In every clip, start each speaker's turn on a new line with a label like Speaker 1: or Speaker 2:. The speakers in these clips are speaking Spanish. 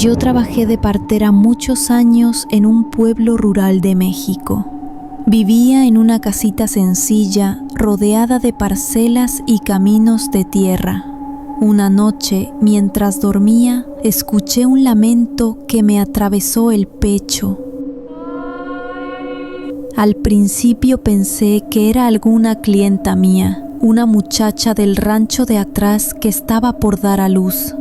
Speaker 1: Yo trabajé de partera muchos años en un pueblo rural de México. Vivía en una casita sencilla, rodeada de parcelas y caminos de tierra. Una noche, mientras dormía, escuché un lamento que me atravesó el pecho. Al principio pensé que era alguna clienta mía, una muchacha del rancho de atrás que estaba por dar a luz.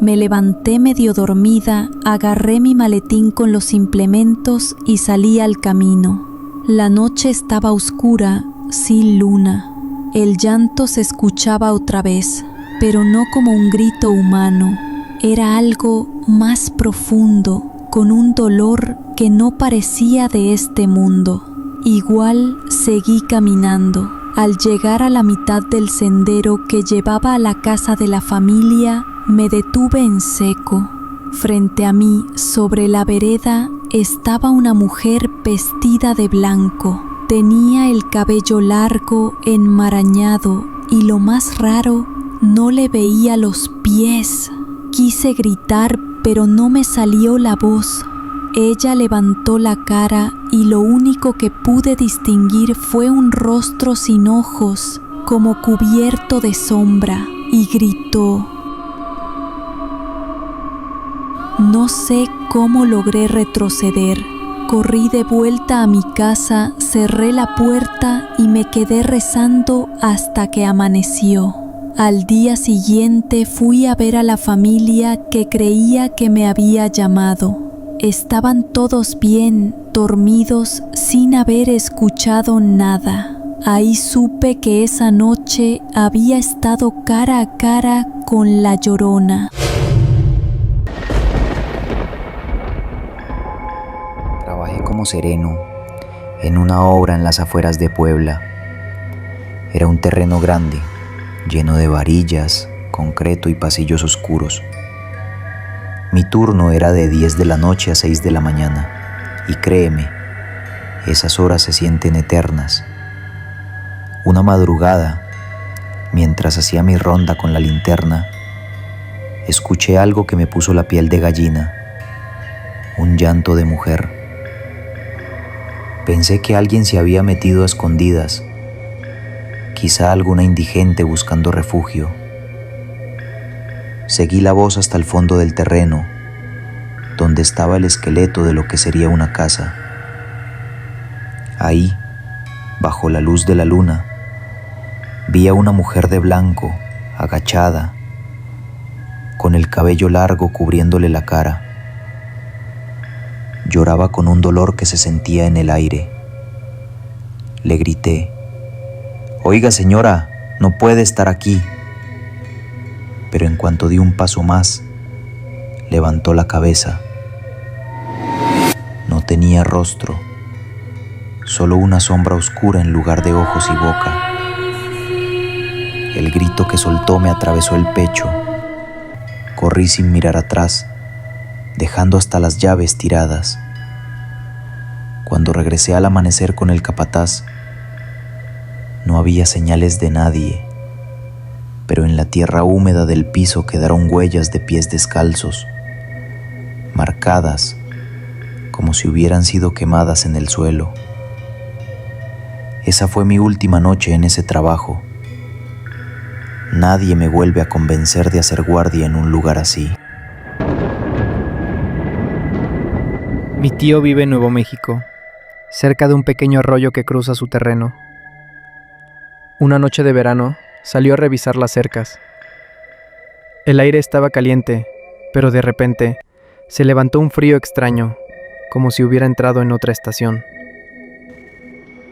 Speaker 1: Me levanté medio dormida, agarré mi maletín con los implementos y salí al camino. La noche estaba oscura, sin luna. El llanto se escuchaba otra vez, pero no como un grito humano. Era algo más profundo, con un dolor que no parecía de este mundo. Igual seguí caminando. Al llegar a la mitad del sendero que llevaba a la casa de la familia, me detuve en seco. Frente a mí, sobre la vereda, estaba una mujer vestida de blanco. Tenía el cabello largo, enmarañado, y lo más raro, no le veía los pies. Quise gritar, pero no me salió la voz. Ella levantó la cara y lo único que pude distinguir fue un rostro sin ojos, como cubierto de sombra, y gritó. No sé cómo logré retroceder. Corrí de vuelta a mi casa, cerré la puerta y me quedé rezando hasta que amaneció. Al día siguiente fui a ver a la familia que creía que me había llamado. Estaban todos bien, dormidos, sin haber escuchado nada. Ahí supe que esa noche había estado cara a cara con la Llorona.
Speaker 2: Trabajé como sereno en una obra en las afueras de Puebla. Era un terreno grande, lleno de varillas, concreto y pasillos oscuros. Mi turno era de 10 de la noche a 6 de la mañana, y créeme, esas horas se sienten eternas. Una madrugada, mientras hacía mi ronda con la linterna, escuché algo que me puso la piel de gallina, un llanto de mujer. Pensé que alguien se había metido a escondidas, quizá alguna indigente buscando refugio. Seguí la voz hasta el fondo del terreno, donde estaba el esqueleto de lo que sería una casa. Ahí, bajo la luz de la luna, vi a una mujer de blanco, agachada, con el cabello largo cubriéndole la cara. Lloraba con un dolor que se sentía en el aire. Le grité: «Oiga, señora, no puede estar aquí». Pero en cuanto di un paso más, levantó la cabeza. No tenía rostro, solo una sombra oscura en lugar de ojos y boca. El grito que soltó me atravesó el pecho. Corrí sin mirar atrás, dejando hasta las llaves tiradas. Cuando regresé al amanecer con el capataz, no había señales de nadie, pero en la tierra húmeda del piso quedaron huellas de pies descalzos, marcadas como si hubieran sido quemadas en el suelo. Esa fue mi última noche en ese trabajo. Nadie me vuelve a convencer de hacer guardia en un lugar así.
Speaker 3: Mi tío vive en Nuevo México, cerca de un pequeño arroyo que cruza su terreno. Una noche de verano, salió a revisar las cercas. El aire estaba caliente, pero de repente se levantó un frío extraño, como si hubiera entrado en otra estación.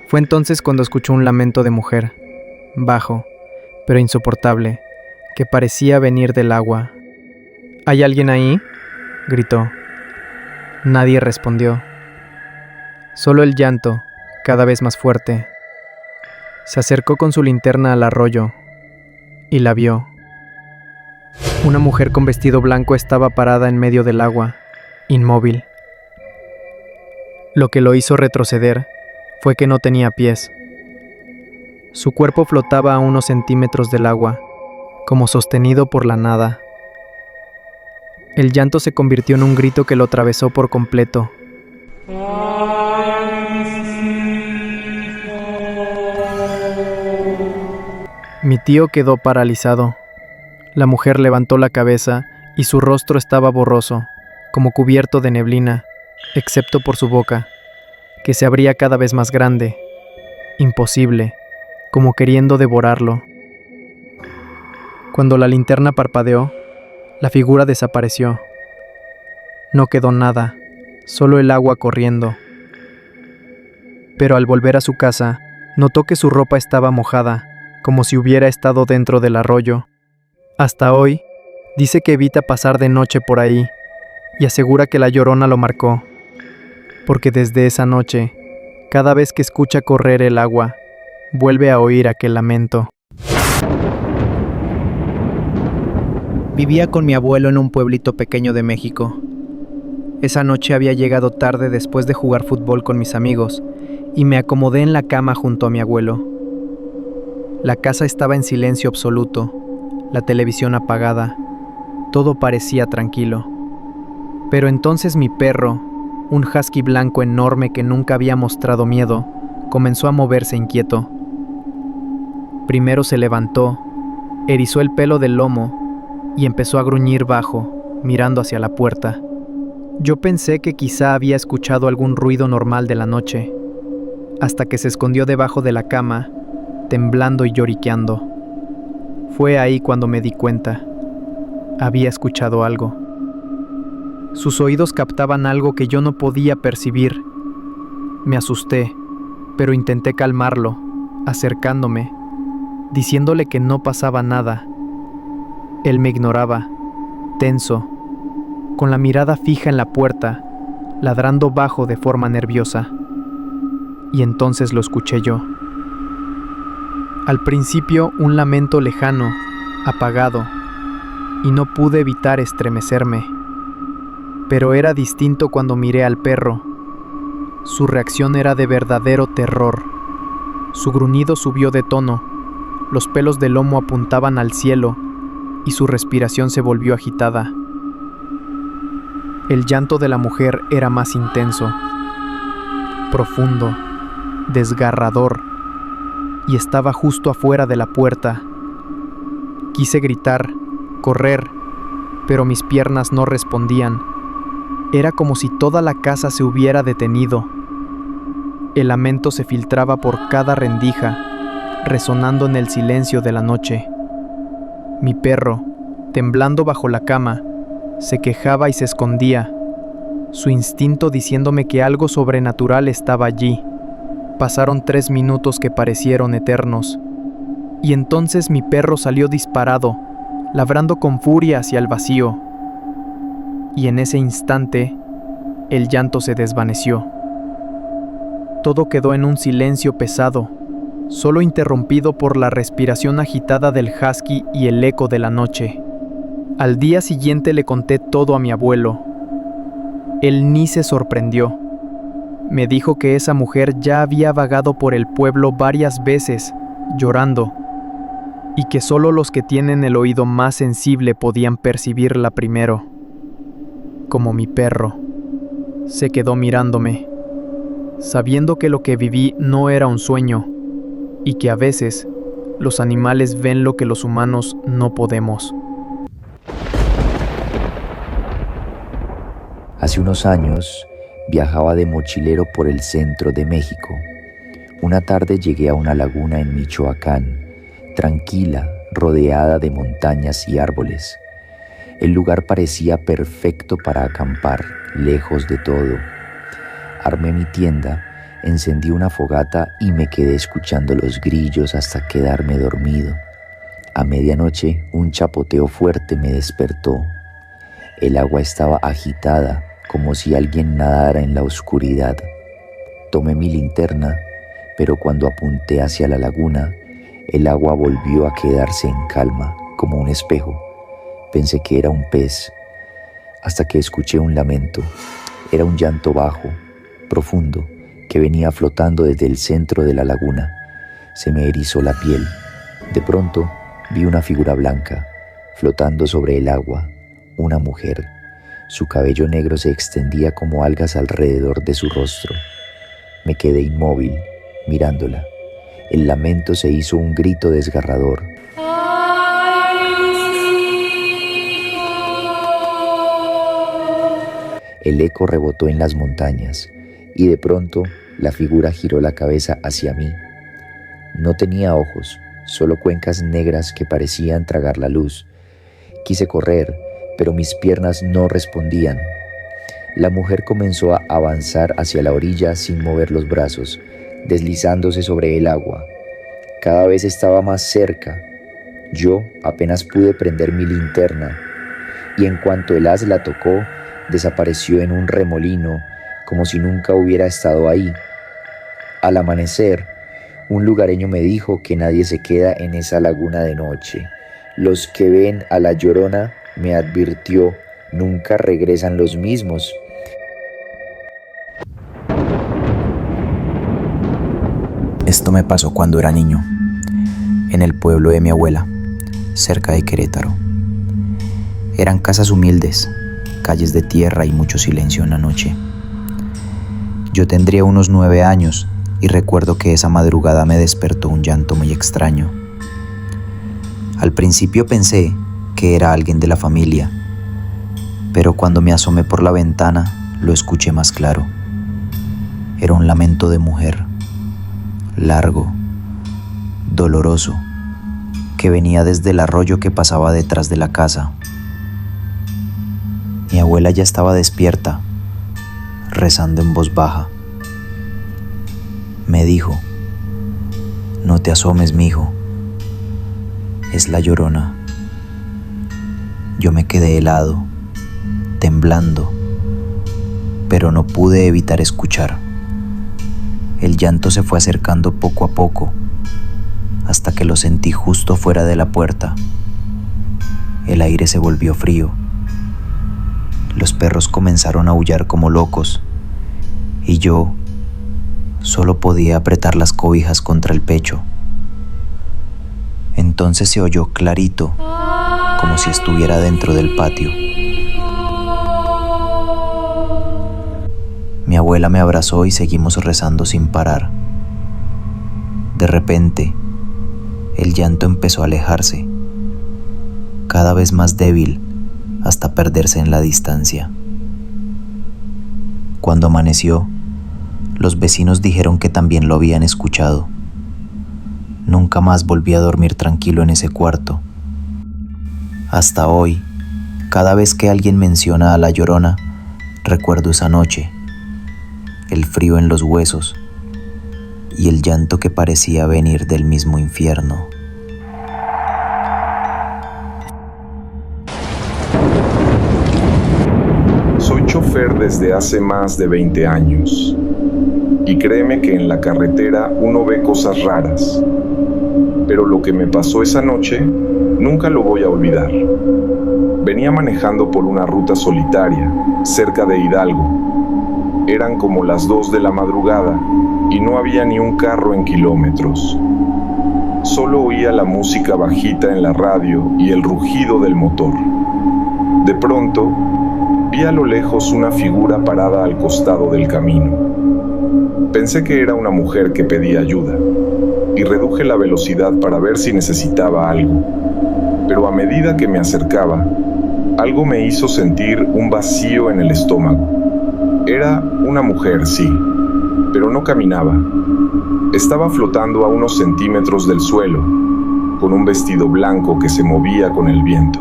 Speaker 3: Fue entonces cuando escuchó un lamento de mujer, bajo, pero insoportable, que parecía venir del agua. ¿Hay alguien ahí?, gritó. Nadie respondió. Solo el llanto, cada vez más fuerte. Se acercó con su linterna al arroyo y la vio. Una mujer con vestido blanco estaba parada en medio del agua, inmóvil. Lo que lo hizo retroceder fue que no tenía pies. Su cuerpo flotaba a unos centímetros del agua, como sostenido por la nada. El llanto se convirtió en un grito que lo atravesó por completo. Mi tío quedó paralizado. La mujer levantó la cabeza y su rostro estaba borroso, como cubierto de neblina, excepto por su boca, que se abría cada vez más grande, imposible, como queriendo devorarlo. Cuando la linterna parpadeó, la figura desapareció. No quedó nada, solo el agua corriendo. Pero al volver a su casa, notó que su ropa estaba mojada, como si hubiera estado dentro del arroyo. Hasta hoy, dice que evita pasar de noche por ahí, y asegura que la Llorona lo marcó, porque desde esa noche, cada vez que escucha correr el agua, vuelve a oír aquel lamento. Vivía con mi abuelo en un pueblito pequeño de México. Esa noche había llegado tarde después de jugar fútbol con mis amigos y me acomodé en la cama junto a mi abuelo. La casa estaba en silencio absoluto, la televisión apagada, todo parecía tranquilo. Pero entonces mi perro, un husky blanco enorme que nunca había mostrado miedo, comenzó a moverse inquieto. Primero se levantó, erizó el pelo del lomo y empezó a gruñir bajo, mirando hacia la puerta. Yo pensé que quizá había escuchado algún ruido normal de la noche, hasta que se escondió debajo de la cama, temblando y lloriqueando. Fue ahí cuando me di cuenta. Había escuchado algo. Sus oídos captaban algo que yo no podía percibir. Me asusté, pero intenté calmarlo, acercándome, diciéndole que no pasaba nada. Él me ignoraba, tenso, con la mirada fija en la puerta, ladrando bajo de forma nerviosa. Y entonces lo escuché yo. Al principio un lamento lejano, apagado, y no pude evitar estremecerme. Pero era distinto cuando miré al perro. Su reacción era de verdadero terror. Su gruñido subió de tono, los pelos del lomo apuntaban al cielo, y su respiración se volvió agitada. El llanto de la mujer era más intenso, profundo, desgarrador, y estaba justo afuera de la puerta. Quise gritar, correr, pero mis piernas no respondían. Era como si toda la casa se hubiera detenido. El lamento se filtraba por cada rendija, resonando en el silencio de la noche. Mi perro, temblando bajo la cama, se quejaba y se escondía, su instinto diciéndome que algo sobrenatural estaba allí. Pasaron 3 minutos que parecieron eternos, y entonces mi perro salió disparado, ladrando con furia hacia el vacío. Y en ese instante, el llanto se desvaneció. Todo quedó en un silencio pesado, solo interrumpido por la respiración agitada del husky y el eco de la noche. Al día siguiente le conté todo a mi abuelo. Él ni se sorprendió. Me dijo que esa mujer ya había vagado por el pueblo varias veces, llorando, y que solo los que tienen el oído más sensible podían percibirla primero. Como mi perro, se quedó mirándome, sabiendo que lo que viví no era un sueño, y que a veces los animales ven lo que los humanos no podemos.
Speaker 2: Hace unos años viajaba de mochilero por el centro de México. Una tarde llegué a una laguna en Michoacán, tranquila, rodeada de montañas y árboles. El lugar parecía perfecto para acampar, lejos de todo. Armé mi tienda, encendí una fogata y me quedé escuchando los grillos hasta quedarme dormido. A medianoche, un chapoteo fuerte me despertó. El agua estaba agitada, como si alguien nadara en la oscuridad. Tomé mi linterna, pero cuando apunté hacia la laguna, el agua volvió a quedarse en calma, como un espejo. Pensé que era un pez, hasta que escuché un lamento. Era un llanto bajo, profundo, que venía flotando desde el centro de la laguna. Se me erizó la piel. De pronto, vi una figura blanca, flotando sobre el agua, una mujer, Su cabello negro se extendía como algas alrededor de su rostro. Me quedé inmóvil, mirándola. El lamento se hizo un grito desgarrador. El eco rebotó en las montañas y de pronto la figura giró la cabeza hacia mí. No tenía ojos, solo cuencas negras que parecían tragar la luz. Quise correr, pero mis piernas no respondían. La mujer comenzó a avanzar hacia la orilla sin mover los brazos, deslizándose sobre el agua. Cada vez estaba más cerca. Yo apenas pude prender mi linterna, y en cuanto el haz la tocó, desapareció en un remolino, como si nunca hubiera estado ahí. Al amanecer, un lugareño me dijo que nadie se queda en esa laguna de noche. Los que ven a la Llorona, me advirtió, nunca regresan los mismos.
Speaker 4: Esto me pasó cuando era niño, en el pueblo de mi abuela, cerca de Querétaro. Eran casas humildes, calles de tierra y mucho silencio en la noche. Yo tendría unos 9 años y recuerdo que esa madrugada me despertó un llanto muy extraño. Al principio pensé que era alguien de la familia, pero cuando me asomé por la ventana lo escuché más claro. Era un lamento de mujer, largo, doloroso, que venía desde el arroyo que pasaba detrás de la casa. Mi abuela ya estaba despierta, rezando en voz baja. Me dijo: «No te asomes, mijo, es la Llorona». Yo me quedé helado, temblando, pero no pude evitar escuchar. El llanto se fue acercando poco a poco, hasta que lo sentí justo fuera de la puerta. El aire se volvió frío. Los perros comenzaron a aullar como locos, y yo solo podía apretar las cobijas contra el pecho. Entonces se oyó clarito, como si estuviera dentro del patio. Mi abuela me abrazó y seguimos rezando sin parar. De repente, el llanto empezó a alejarse, cada vez más débil, hasta perderse en la distancia. Cuando amaneció, los vecinos dijeron que también lo habían escuchado. Nunca más volví a dormir tranquilo en ese cuarto. Hasta hoy, cada vez que alguien menciona a la Llorona, recuerdo esa noche, el frío en los huesos y el llanto que parecía venir del mismo infierno.
Speaker 5: Soy chofer desde hace más de 20 años y créeme que en la carretera uno ve cosas raras, pero lo que me pasó esa noche nunca lo voy a olvidar. Venía manejando por una ruta solitaria cerca de Hidalgo. Eran como las 2 de la madrugada y no había ni un carro en kilómetros. Solo oía la música bajita en la radio y el rugido del motor. De pronto, vi a lo lejos una figura parada al costado del camino. Pensé que era una mujer que pedía ayuda y reduje la velocidad para ver si necesitaba algo. Pero a medida que me acercaba, algo me hizo sentir un vacío en el estómago. Era una mujer, sí, pero no caminaba. Estaba flotando a unos centímetros del suelo, con un vestido blanco que se movía con el viento.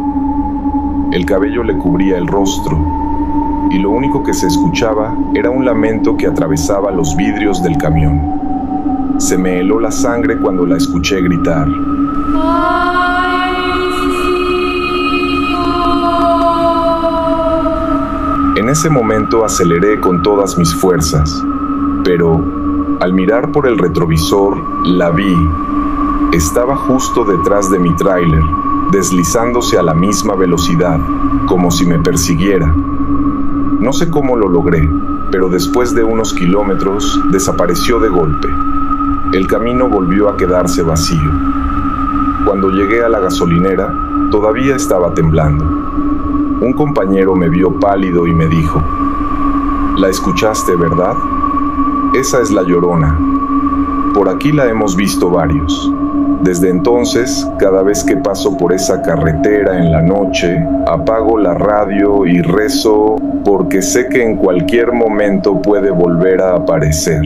Speaker 5: El cabello le cubría el rostro, y lo único que se escuchaba era un lamento que atravesaba los vidrios del camión. Se me heló la sangre cuando la escuché gritar. En ese momento aceleré con todas mis fuerzas, pero al mirar por el retrovisor la vi. Estaba justo detrás de mi tráiler, deslizándose a la misma velocidad, como si me persiguiera. No sé cómo lo logré, pero después de unos kilómetros desapareció de golpe. El camino volvió a quedarse vacío. Cuando llegué a la gasolinera, todavía estaba temblando. un compañero me vio pálido y me dijo: «¿La escuchaste, verdad? Esa es la Llorona. Por aquí la hemos visto varios». Desde entonces, cada vez que paso por esa carretera en la noche, apago la radio y rezo porque sé que en cualquier momento puede volver a aparecer.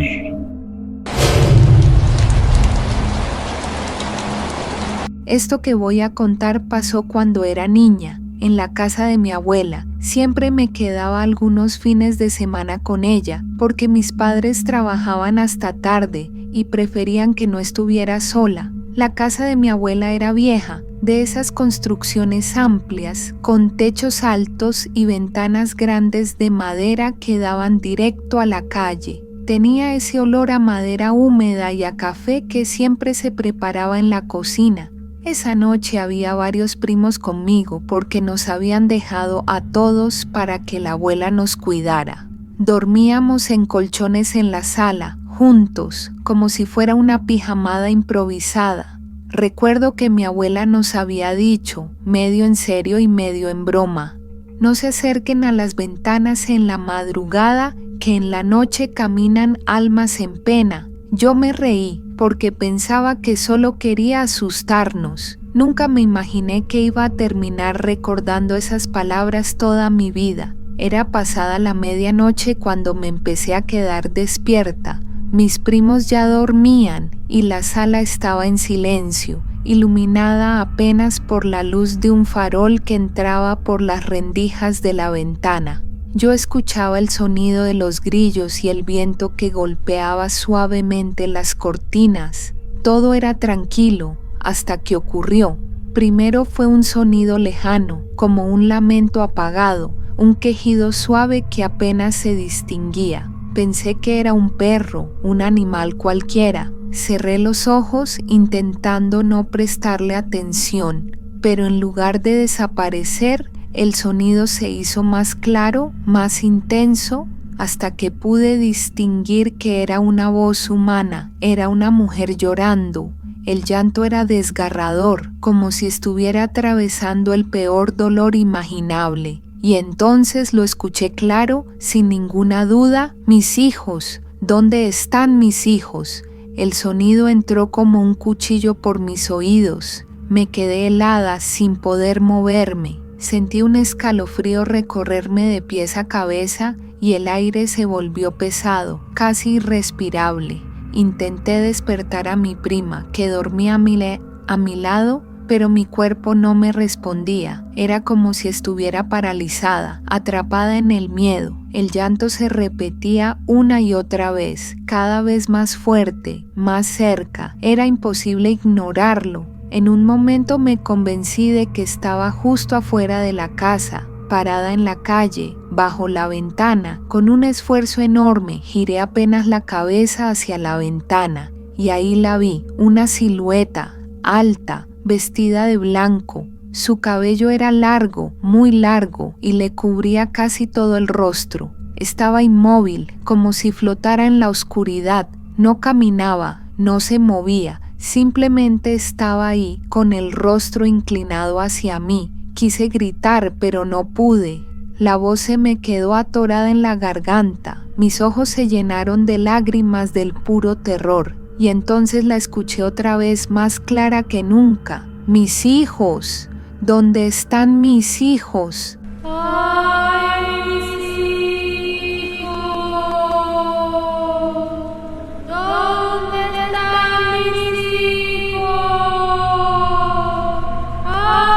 Speaker 6: Esto que voy a contar pasó cuando era niña, en la casa de mi abuela. Siempre me quedaba algunos fines de semana con ella, porque mis padres trabajaban hasta tarde y preferían que no estuviera sola. La casa de mi abuela era vieja, de esas construcciones amplias, con techos altos y ventanas grandes de madera que daban directo a la calle. Tenía ese olor a madera húmeda y a café que siempre se preparaba en la cocina. Esa noche había varios primos conmigo porque nos habían dejado a todos para que la abuela nos cuidara. Dormíamos en colchones en la sala, juntos, como si fuera una pijamada improvisada. Recuerdo que mi abuela nos había dicho, medio en serio y medio en broma: «No se acerquen a las ventanas en la madrugada, que en la noche caminan almas en pena». Yo me reí porque pensaba que solo quería asustarnos. Nunca me imaginé que iba a terminar recordando esas palabras toda mi vida. Era pasada la medianoche cuando me empecé a quedar despierta. Mis primos ya dormían y la sala estaba en silencio, iluminada apenas por la luz de un farol que entraba por las rendijas de la ventana. Yo escuchaba el sonido de los grillos y el viento que golpeaba suavemente las cortinas. Todo era tranquilo hasta que ocurrió. Primero fue un sonido lejano, como un lamento apagado, un quejido suave que apenas se distinguía. Pensé que era un perro, un animal cualquiera. Cerré los ojos intentando no prestarle atención, pero en lugar de desaparecer, el sonido se hizo más claro, más intenso, hasta que pude distinguir que era una voz humana, era una mujer llorando. El llanto era desgarrador, como si estuviera atravesando el peor dolor imaginable. Y entonces lo escuché claro, sin ninguna duda: «Mis hijos, ¿dónde están mis hijos?». El sonido entró como un cuchillo por mis oídos. Me quedé helada sin poder moverme. Sentí un escalofrío recorrerme de pies a cabeza y el aire se volvió pesado, casi irrespirable. Intenté despertar a mi prima, que dormía a mi lado, pero mi cuerpo no me respondía. Era como si estuviera paralizada, atrapada en el miedo. El llanto se repetía una y otra vez, cada vez más fuerte, más cerca. Era imposible ignorarlo. En un momento me convencí de que estaba justo afuera de la casa, parada en la calle, bajo la ventana. Con un esfuerzo enorme, giré apenas la cabeza hacia la ventana y ahí la vi, una silueta alta, vestida de blanco. Su cabello era largo, muy largo, y le cubría casi todo el rostro. Estaba inmóvil, como si flotara en la oscuridad. No caminaba, no se movía, simplemente estaba ahí, con el rostro inclinado hacia mí. Quise gritar, pero no pude. La voz se me quedó atorada en la garganta. Mis ojos se llenaron de lágrimas del puro terror. Y entonces la escuché otra vez, más clara que nunca. «Mis hijos, ¿dónde están mis hijos?».
Speaker 7: ¡Ay, mis hijos! ¿Dónde están mis hijos? ¡Ay!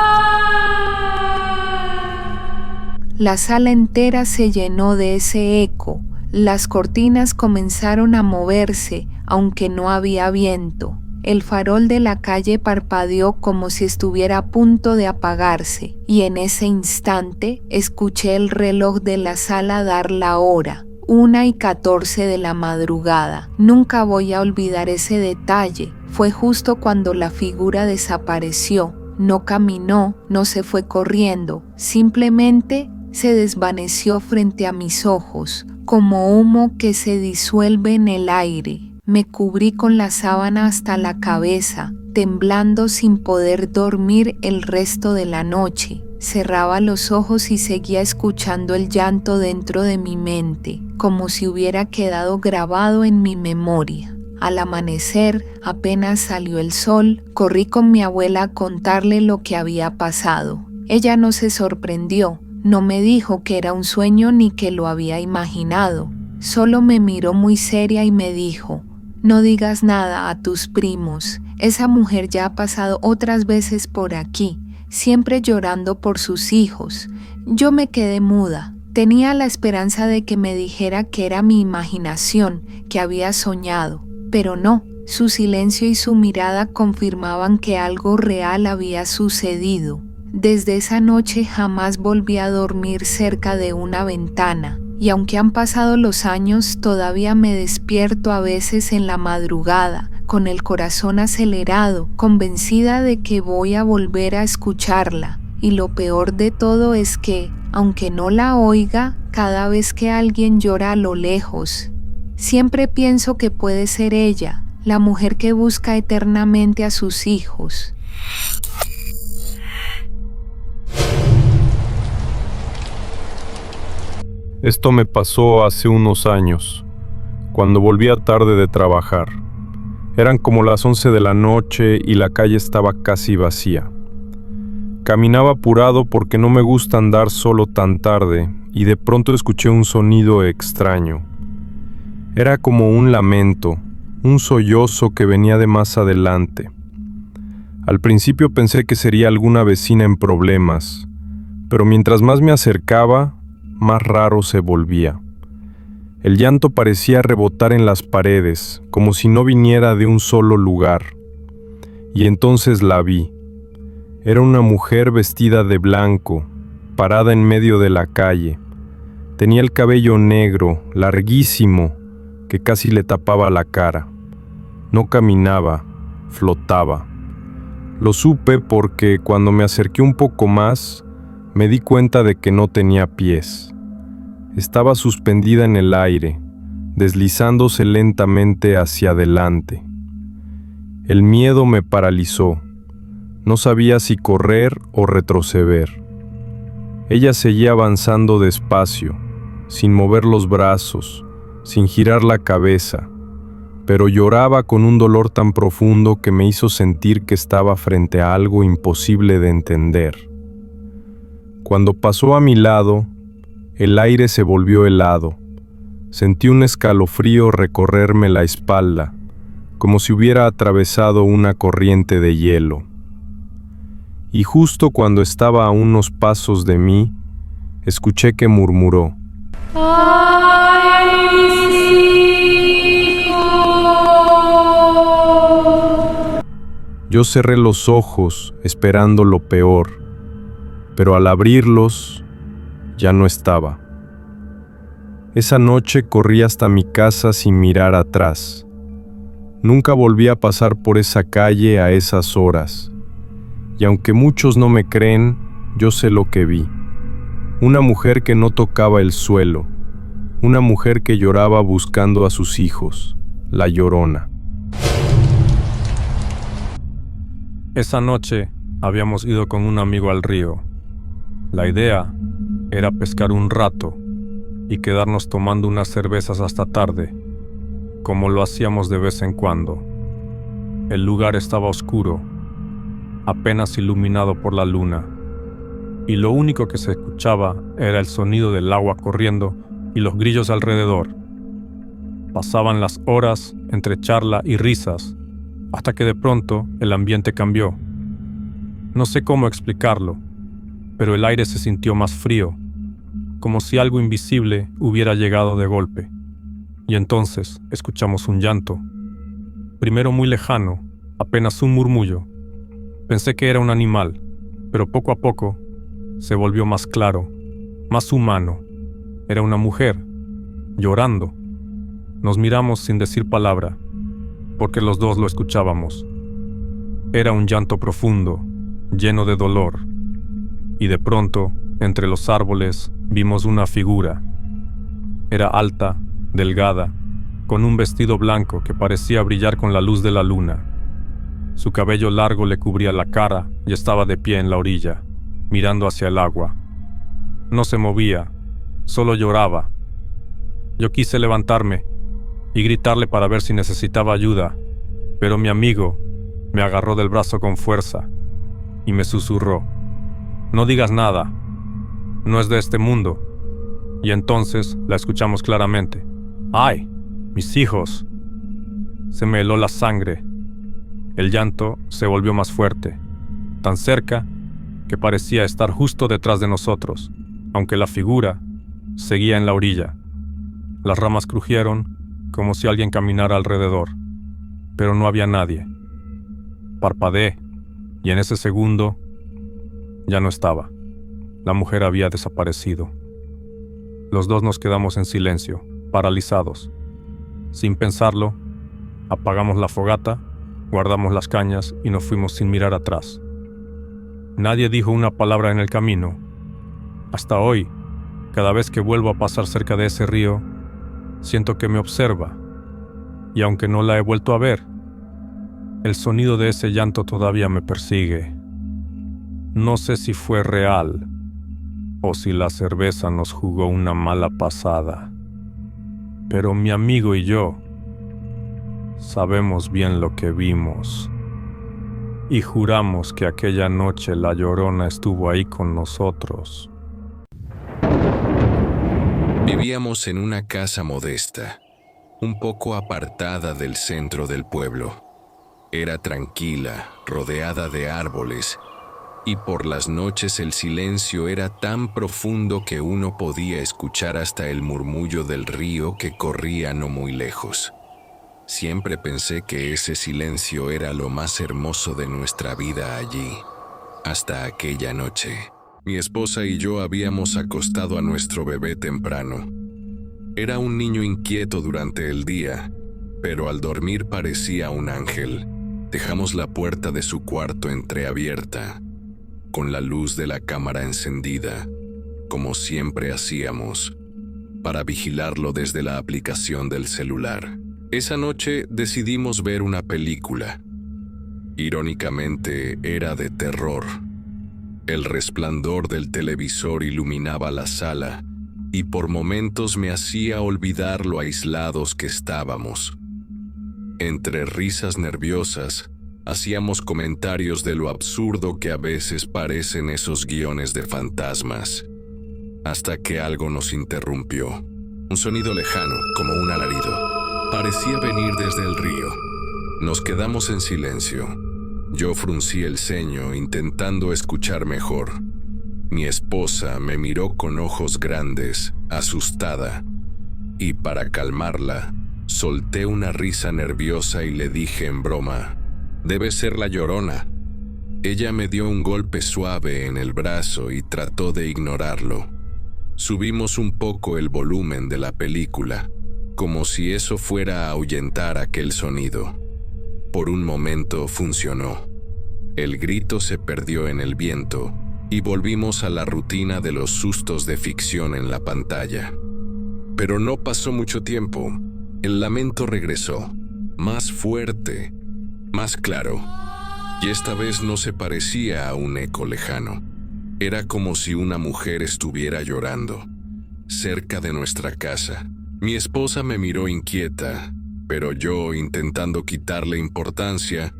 Speaker 6: La sala entera se llenó de ese eco. Las cortinas comenzaron a moverse, aunque no había viento. El farol de la calle parpadeó como si estuviera a punto de apagarse, y en ese instante escuché el reloj de la sala dar la hora, 1:14 de la madrugada. Nunca voy a olvidar ese detalle. Fue justo cuando la figura desapareció. No caminó, no se fue corriendo, simplemente se desvaneció frente a mis ojos, como humo que se disuelve en el aire. Me cubrí con la sábana hasta la cabeza, temblando sin poder dormir el resto de la noche. Cerraba los ojos y seguía escuchando el llanto dentro de mi mente, como si hubiera quedado grabado en mi memoria. Al amanecer, apenas salió el sol, corrí con mi abuela a contarle lo que había pasado. Ella no se sorprendió, no me dijo que era un sueño ni que lo había imaginado. Solo me miró muy seria y me dijo: no digas nada a tus primos, esa mujer ya ha pasado otras veces por aquí, siempre llorando por sus hijos. Yo me quedé muda. Tenía la esperanza de que me dijera que era mi imaginación, que había soñado, pero no. Su silencio y su mirada confirmaban que algo real había sucedido. Desde esa noche jamás volví a dormir cerca de una ventana, y aunque han pasado los años, todavía me despierto a veces en la madrugada, con el corazón acelerado, convencida de que voy a volver a escucharla. Y lo peor de todo es que, aunque no la oiga, cada vez que alguien llora a lo lejos, siempre pienso que puede ser ella, la mujer que busca eternamente a sus hijos.
Speaker 8: Esto me pasó hace unos años, cuando volvía tarde de trabajar. Eran como las 11 de la noche y la calle estaba casi vacía. Caminaba apurado porque no me gusta andar solo tan tarde y de pronto escuché un sonido extraño. Era como un lamento, un sollozo que venía de más adelante. Al principio pensé que sería alguna vecina en problemas, pero mientras más me acercaba, más raro se volvía. El llanto parecía rebotar en las paredes, como si no viniera de un solo lugar. Y entonces la vi. Era una mujer vestida de blanco, parada en medio de la calle. Tenía el cabello negro, larguísimo, que casi le tapaba la cara. No caminaba, flotaba. Lo supe porque cuando me acerqué un poco más, me di cuenta de que no tenía pies. Estaba suspendida en el aire, deslizándose lentamente hacia adelante. El miedo me paralizó. No sabía si correr o retroceder. Ella seguía avanzando despacio, sin mover los brazos, sin girar la cabeza, pero lloraba con un dolor tan profundo que me hizo sentir que estaba frente a algo imposible de entender. Cuando pasó a mi lado, el aire se volvió helado. Sentí un escalofrío recorrerme la espalda, como si hubiera atravesado una corriente de hielo. Y justo cuando estaba a unos pasos de mí, escuché que murmuró:
Speaker 7: ¡Ay, mis hijos!
Speaker 8: Yo cerré los ojos esperando lo peor, pero al abrirlos ya no estaba. Esa noche corrí hasta mi casa sin mirar atrás. Nunca volví a pasar por esa calle a esas horas. Y aunque muchos no me creen, yo sé lo que vi. Una mujer que no tocaba el suelo. Una mujer que lloraba buscando a sus hijos. La Llorona.
Speaker 9: Esa noche habíamos ido con un amigo al río. La idea era pescar un rato y quedarnos tomando unas cervezas hasta tarde, como lo hacíamos de vez en cuando. El lugar estaba oscuro, apenas iluminado por la luna, y lo único que se escuchaba era el sonido del agua corriendo y los grillos alrededor. Pasaban las horas entre charla y risas, hasta que de pronto el ambiente cambió. No sé cómo explicarlo, pero el aire se sintió más frío, como si algo invisible hubiera llegado de golpe. Y entonces escuchamos un llanto. Primero muy lejano, apenas un murmullo. Pensé que era un animal, pero poco a poco se volvió más claro, más humano. Era una mujer, llorando. Nos miramos sin decir palabra, porque los dos lo escuchábamos. Era un llanto profundo, lleno de dolor. Y de pronto, entre los árboles, vimos una figura. Era alta, delgada, con un vestido blanco que parecía brillar con la luz de la luna. Su cabello largo le cubría la cara y estaba de pie en la orilla, mirando hacia el agua. No se movía, solo lloraba. Yo quise levantarme y gritarle para ver si necesitaba ayuda, pero mi amigo me agarró del brazo con fuerza y me susurró: «No digas nada, no es de este mundo». Y entonces la escuchamos claramente: «¡Ay, mis hijos!». Se me heló la sangre. El llanto se volvió más fuerte, tan cerca que parecía estar justo detrás de nosotros, aunque la figura seguía en la orilla. Las ramas crujieron como si alguien caminara alrededor, pero no había nadie. Parpadeé y en ese segundo ya no estaba. La mujer había desaparecido. Los dos nos quedamos en silencio, paralizados. Sin pensarlo, apagamos la fogata, guardamos las cañas y nos fuimos sin mirar atrás. Nadie dijo una palabra en el camino. Hasta hoy, cada vez que vuelvo a pasar cerca de ese río, siento que me observa, y aunque no la he vuelto a ver, el sonido de ese llanto todavía me persigue. No sé si fue real o si la cerveza nos jugó una mala pasada, pero mi amigo y yo sabemos bien lo que vimos y juramos que aquella noche la Llorona estuvo ahí con nosotros.
Speaker 10: Vivíamos en una casa modesta, un poco apartada del centro del pueblo. Era tranquila, rodeada de árboles, y por las noches el silencio era tan profundo que uno podía escuchar hasta el murmullo del río que corría no muy lejos. Siempre pensé que ese silencio era lo más hermoso de nuestra vida allí, hasta aquella noche. Mi esposa y yo habíamos acostado a nuestro bebé temprano. Era un niño inquieto durante el día, pero al dormir parecía un ángel. Dejamos la puerta de su cuarto entreabierta, con la luz de la cámara encendida, como siempre hacíamos, para vigilarlo desde la aplicación del celular. Esa noche decidimos ver una película. Irónicamente, era de terror. El resplandor del televisor iluminaba la sala y por momentos me hacía olvidar lo aislados que estábamos. Entre risas nerviosas, hacíamos comentarios de lo absurdo que a veces parecen esos guiones de fantasmas, hasta que algo nos interrumpió. Un sonido lejano, como un alarido. Parecía venir desde el río. Nos quedamos en silencio. Yo fruncí el ceño, intentando escuchar mejor. Mi esposa me miró con ojos grandes, asustada, y para calmarla, solté una risa nerviosa y le dije en broma: «Debe ser la Llorona». Ella me dio un golpe suave en el brazo y trató de ignorarlo. Subimos un poco el volumen de la película, como si eso fuera a ahuyentar aquel sonido. Por un momento funcionó. El grito se perdió en el viento y volvimos a la rutina de los sustos de ficción en la pantalla. Pero no pasó mucho tiempo. El lamento regresó, más fuerte, más claro, y esta vez no se parecía a un eco lejano. Era como si una mujer estuviera llorando, cerca de nuestra casa. Mi esposa me miró inquieta, pero yo, intentando quitarle importancia,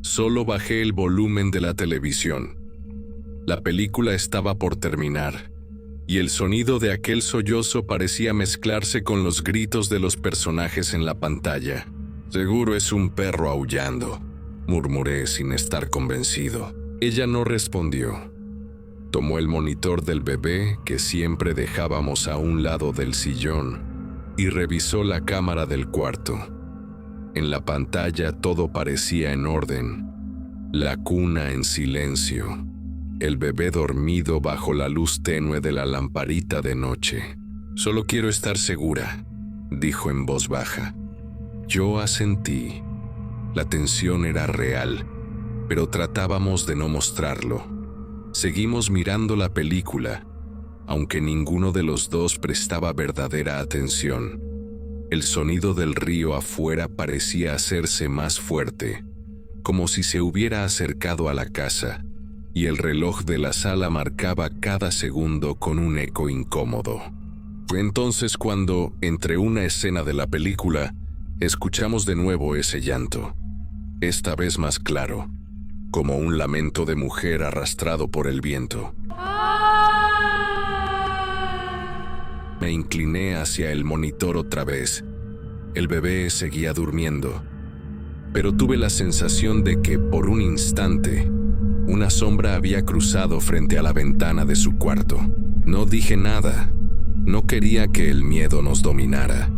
Speaker 10: solo bajé el volumen de la televisión. La película estaba por terminar, y el sonido de aquel sollozo parecía mezclarse con los gritos de los personajes en la pantalla. «Seguro es un perro aullando», murmuré sin estar convencido. Ella no respondió. Tomó el monitor del bebé, que siempre dejábamos a un lado del sillón, y revisó la cámara del cuarto. En la pantalla todo parecía en orden. La cuna en silencio. El bebé dormido bajo la luz tenue de la lamparita de noche. «Solo quiero estar segura», dijo en voz baja. Yo asentí. La tensión era real, pero tratábamos de no mostrarlo. Seguimos mirando la película, aunque ninguno de los dos prestaba verdadera atención. El sonido del río afuera parecía hacerse más fuerte, como si se hubiera acercado a la casa, y el reloj de la sala marcaba cada segundo con un eco incómodo. Fue entonces cuando, entre una escena de la película, escuchamos de nuevo ese llanto, esta vez más claro, como un lamento de mujer arrastrado por el viento. Me incliné hacia el monitor otra vez. El bebé seguía durmiendo, pero tuve la sensación de que, por un instante, una sombra había cruzado frente a la ventana de su cuarto. No dije nada. No quería que el miedo nos dominara.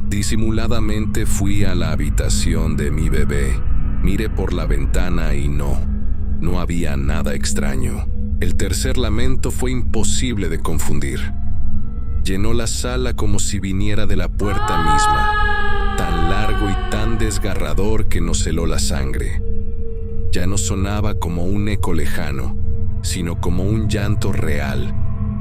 Speaker 10: Disimuladamente fui a la habitación de mi bebé. Miré por la ventana y no había nada extraño. El tercer lamento fue imposible de confundir. Llenó la sala como si viniera de la puerta misma, tan largo y tan desgarrador que nos heló la sangre. Ya no sonaba como un eco lejano, sino como un llanto real,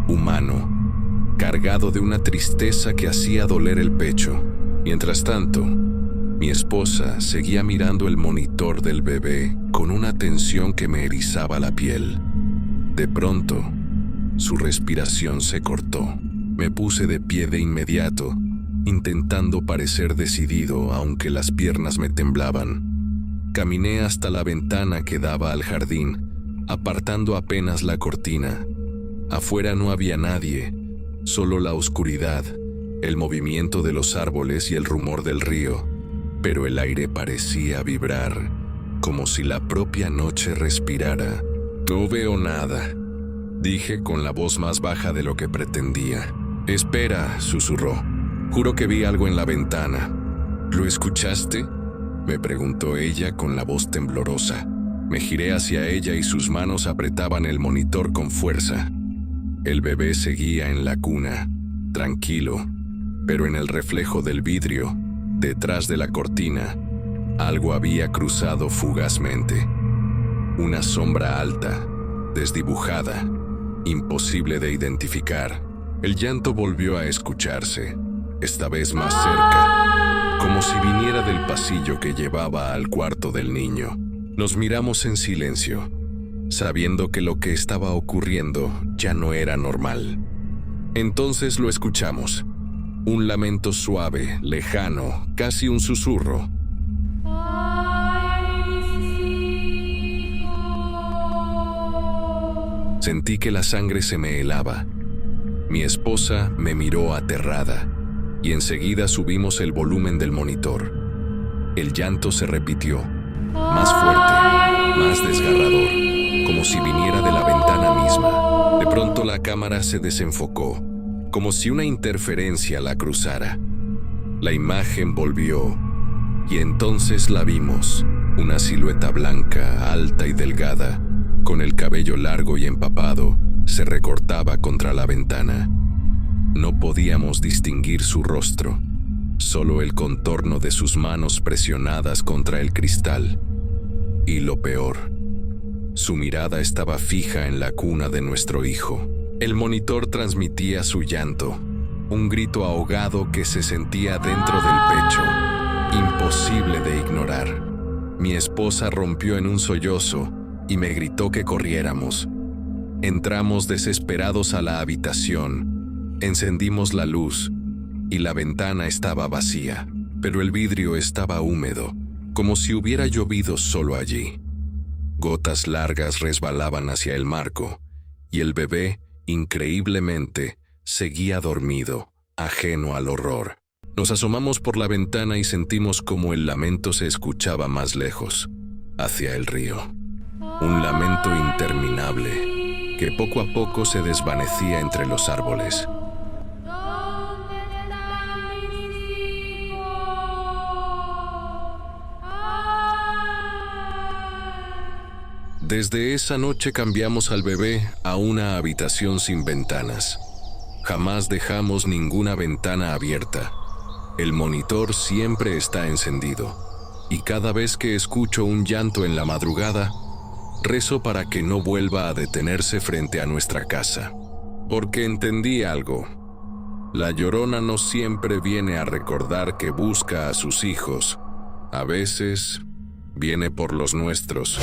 Speaker 10: humano, cargado de una tristeza que hacía doler el pecho. Mientras tanto, mi esposa seguía mirando el monitor del bebé con una tensión que me erizaba la piel. De pronto, su respiración se cortó. Me puse de pie de inmediato, intentando parecer decidido, aunque las piernas me temblaban. Caminé hasta la ventana que daba al jardín, apartando apenas la cortina. Afuera no había nadie, solo la oscuridad, el movimiento de los árboles y el rumor del río, pero el aire parecía vibrar, como si la propia noche respirara. «No veo nada», dije con la voz más baja de lo que pretendía. «Espera», susurró. «Juro que vi algo en la ventana». «¿Lo escuchaste?», me preguntó ella con la voz temblorosa. Me giré hacia ella y sus manos apretaban el monitor con fuerza. El bebé seguía en la cuna, tranquilo, pero en el reflejo del vidrio, detrás de la cortina, algo había cruzado fugazmente. Una sombra alta, desdibujada, imposible de identificar. El llanto volvió a escucharse, esta vez más cerca, como si viniera del pasillo que llevaba al cuarto del niño. Nos miramos en silencio, sabiendo que lo que estaba ocurriendo ya no era normal. Entonces lo escuchamos, un lamento suave, lejano, casi un susurro. Sentí que la sangre se me helaba. Mi esposa me miró aterrada y enseguida subimos el volumen del monitor. El llanto se repitió, más fuerte, más desgarrador, como si viniera de la ventana misma. De pronto la cámara se desenfocó, como si una interferencia la cruzara. La imagen volvió y entonces la vimos, una silueta blanca, alta y delgada, con el cabello largo y empapado, se recortaba contra la ventana. No podíamos distinguir su rostro, solo el contorno de sus manos presionadas contra el cristal. Y lo peor, su mirada estaba fija en la cuna de nuestro hijo. El monitor transmitía su llanto, un grito ahogado que se sentía dentro del pecho, imposible de ignorar. Mi esposa rompió en un sollozo y me gritó que corriéramos. Entramos desesperados a la habitación, encendimos la luz y la ventana estaba vacía, pero el vidrio estaba húmedo, como si hubiera llovido solo allí. Gotas largas resbalaban hacia el marco y el bebé, increíblemente, seguía dormido, ajeno al horror. Nos asomamos por la ventana y sentimos como el lamento se escuchaba más lejos, hacia el río. Un lamento interminable que poco a poco se desvanecía entre los árboles. Desde esa noche cambiamos al bebé a una habitación sin ventanas. Jamás dejamos ninguna ventana abierta. El monitor siempre está encendido, y cada vez que escucho un llanto en la madrugada, rezo para que no vuelva a detenerse frente a nuestra casa. Porque entendí algo. La Llorona no siempre viene a recordar que busca a sus hijos. A veces viene por los nuestros.